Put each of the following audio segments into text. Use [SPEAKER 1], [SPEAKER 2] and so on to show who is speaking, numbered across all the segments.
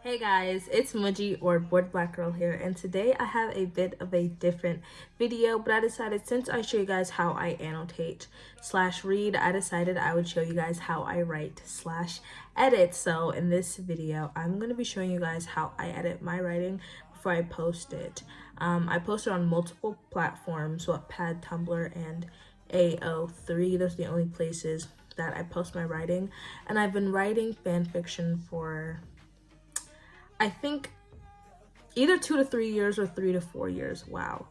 [SPEAKER 1] Hey guys, it's Muji or Bored Black Girl here, and today I have a bit of a different video, but I decided since I show you guys how I annotate / read, I decided I would show you guys how I write / edit. So in this video, I'm going to be showing you guys how I edit my writing before I post it. I post it on multiple platforms, Wattpad, Tumblr, and A03. Those are the only places that I post my writing, and I've been writing fan fiction for I think either 2 to 3 years or 3 to 4 years. Wow.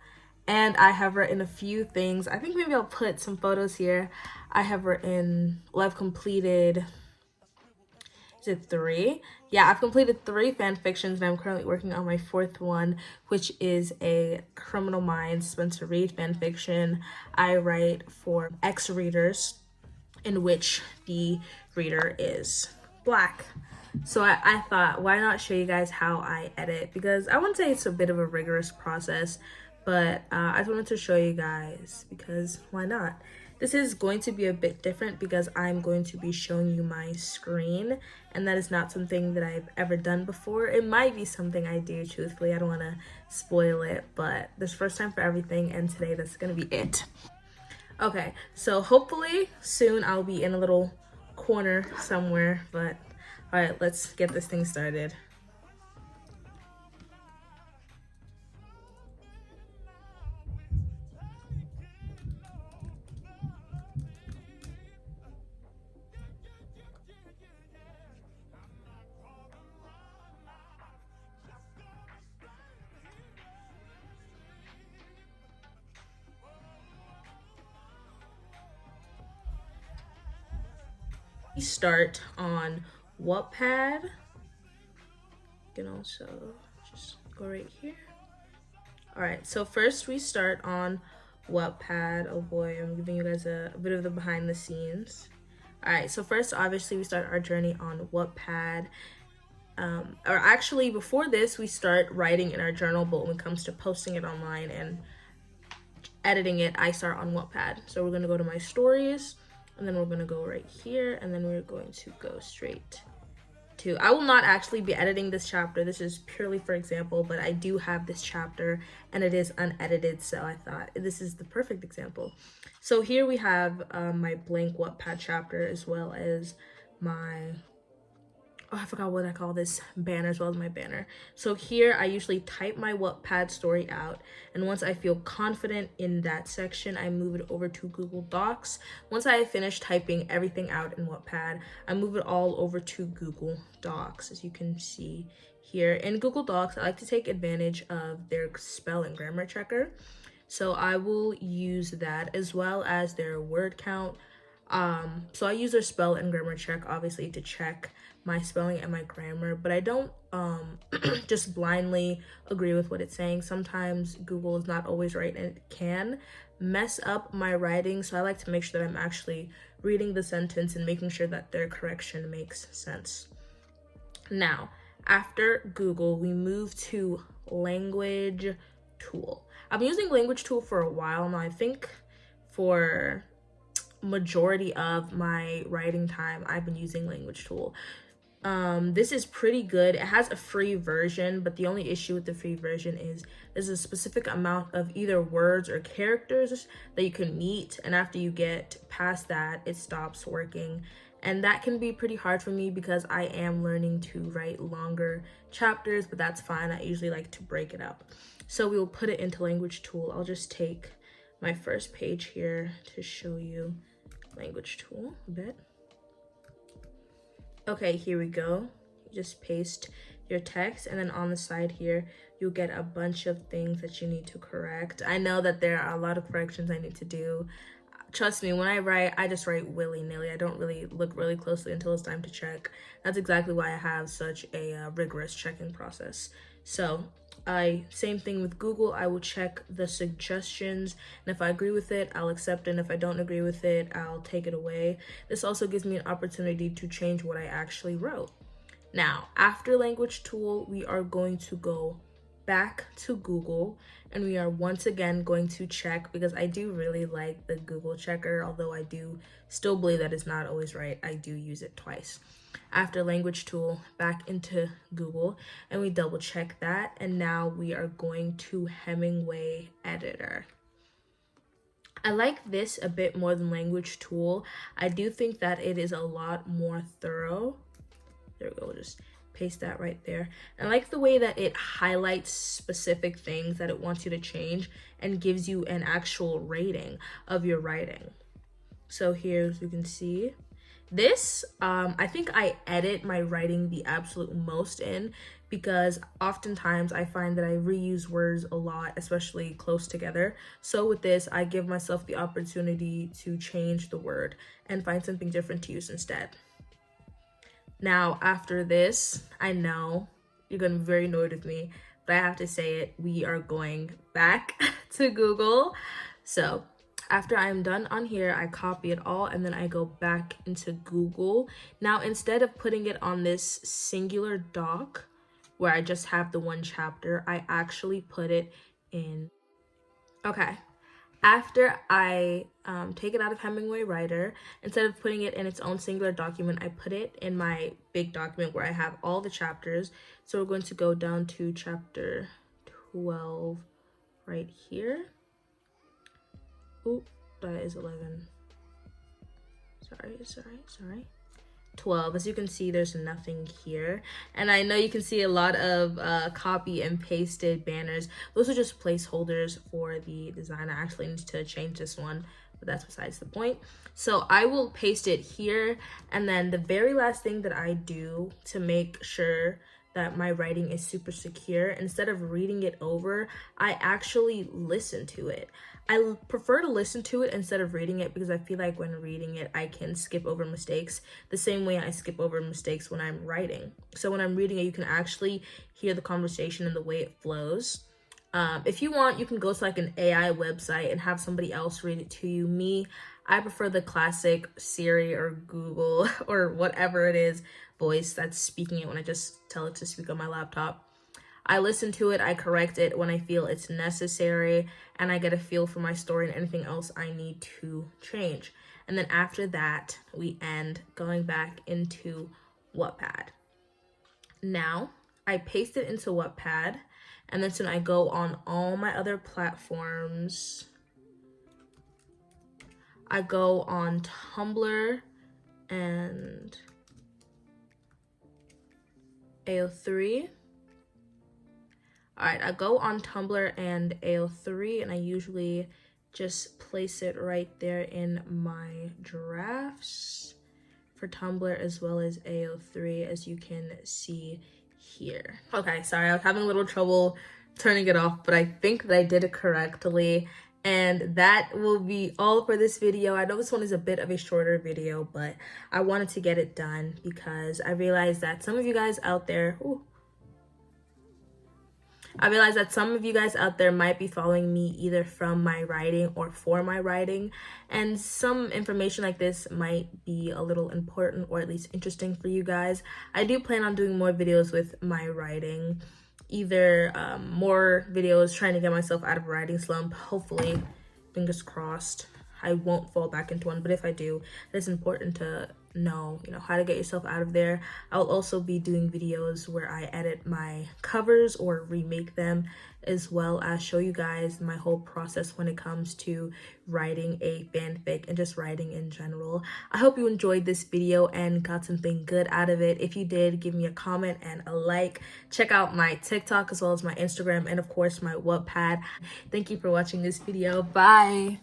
[SPEAKER 1] And I have written a few things. I think maybe I'll put some photos here. I've completed, is it 3? Yeah, I've completed 3 fan fictions, and I'm currently working on my 4th one, which is a Criminal Minds Spencerreid fan fiction. I write for X readers, in which the reader is Black. So I thought, why not show you guys how I edit? Because I wouldn't say it's a bit of a rigorous process, but I just wanted to show you guys because why not? This is going to be a bit different because I'm going to be showing you my screen, and that is not something that I've ever done before. It might be something I do, truthfully. I don't want to spoil it, but there's first time for everything, and today that's going to be it. Okay, so hopefully soon I'll be in a little corner somewhere, but all right, let's get this thing started. We start on Wattpad. You can also just go right here. All right, so first we start on Wattpad. Oh boy, I'm giving you guys a bit of the behind the scenes. All right, so first, obviously, we start our journey on Wattpad. Or actually, before this, we start writing in our journal, but when it comes to posting it online and editing it, I start on Wattpad. So we're gonna go to my stories, and then we're gonna go right here, and then we're going to go straight to, I will not actually be editing this chapter. This is purely for example, but I do have this chapter and it is unedited, so I thought this is the perfect example. So here we have my blank Wattpad chapter, as well as my, oh, I forgot what I call this banner, as well as my banner. So here I usually type my Wattpad story out, and once I feel confident in that section, I move it over to Google Docs. Once I finish typing everything out in Wattpad, I move it all over to Google Docs. As you can see here in Google Docs, I like to take advantage of their spell and grammar checker. So I will use that, as well as their word count. So I use their spell and grammar check, obviously, to check my spelling and my grammar, but I don't just blindly agree with what it's saying. Sometimes Google is not always right, and it can mess up my writing, so I like to make sure that I'm actually reading the sentence and making sure that their correction makes sense. Now, after Google, we move to Language Tool. I've been using Language Tool for a while now. I think for majority of my writing time, I've been using Language Tool. This is pretty good. It has a free version, but the only issue with the free version is there's a specific amount of either words or characters that you can meet, and after you get past that, it stops working. And that can be pretty hard for me because I am learning to write longer chapters, but that's fine. I usually like to break it up. So we will put it into Language Tool. I'll just take my first page here to show you Language Tool a bit. Okay, here we go. You just paste your text, and then on the side here, you'll get a bunch of things that you need to correct. I know that there are a lot of corrections I need to do. Trust me, when I write, I just write willy-nilly. I don't really look really closely until it's time to check. That's exactly why I have such a rigorous checking process. So same thing with Google. I will check the suggestions, and if I agree with it, I'll accept it, and if I don't agree with it, I'll take it away. This also gives me an opportunity to change what I actually wrote. Now, after Language Tool, we are going to go back to Google, and we are once again going to check, because I do really like the Google checker, although I do still believe that it's not always right. I do use it twice. After language tool, back into Google, and we double check that, and now we are going to Hemingway editor. I like this a bit more than language tool. I do think that it is a lot more thorough. There we go, we'll just paste that right there. And I like the way that it highlights specific things that it wants you to change and gives you an actual rating of your writing. So here, as you can see, this, I think I edit my writing the absolute most in, because oftentimes I find that I reuse words a lot, especially close together. So with this, I give myself the opportunity to change the word and find something different to use instead. Now, after this, I know you're gonna be very annoyed with me, but I have to say it, we are going back to Google. So after I'm done on here, I copy it all and then I go back into Google. Now, instead of putting it on this singular doc where I just have the one chapter, I actually put it in. Okay, after I take it out of Hemingway Writer, instead of putting it in its own singular document, I put it in my big document where I have all the chapters. So we're going to go down to chapter 12 right here. Oh, that is 11. Sorry. 12. As you can see, there's nothing here. And I know you can see a lot of copy and pasted banners. Those are just placeholders for the design. I actually need to change this one, but that's besides the point. So I will paste it here. And then the very last thing that I do to make sure that my writing is super secure, instead of reading it over, I actually listen to it. I prefer to listen to it instead of reading it, because I feel like when reading it, I can skip over mistakes the same way I skip over mistakes when I'm writing. So when I'm reading it, you can actually hear the conversation and the way it flows. If you want, you can go to like an AI website and have somebody else read it to you. Me, I prefer the classic Siri or Google or whatever it is voice that's speaking it when I just tell it to speak on my laptop. I listen to it, I correct it when I feel it's necessary, and I get a feel for my story and anything else I need to change. And then after that, we end going back into Wattpad. Now, I paste it into Wattpad, and then soon I go on all my other platforms. I go on Tumblr and A03. All right, I go on Tumblr and A03, and I usually just place it right there in my drafts for Tumblr as well as A03, as you can see here. Okay, sorry, I was having a little trouble turning it off, but I think that I did it correctly. And that will be all for this video. I know this one is a bit of a shorter video, but I wanted to get it done because I realized that some of you guys out there, might be following me either from my writing or for my writing, and some information like this might be a little important or at least interesting for you guys. I do plan on doing more videos with my writing, either more videos trying to get myself out of a writing slump. Hopefully, fingers crossed, I won't fall back into one, but if I do, it's important to know, how to get yourself out of there. I'll also be doing videos where I edit my covers or remake them, as well as show you guys my whole process when it comes to writing a fanfic and just writing in general. I hope you enjoyed this video and got something good out of it. If you did, give me a comment and a like. Check out my TikTok as well as my Instagram and of course my Wattpad. Thank you for watching this video. Bye.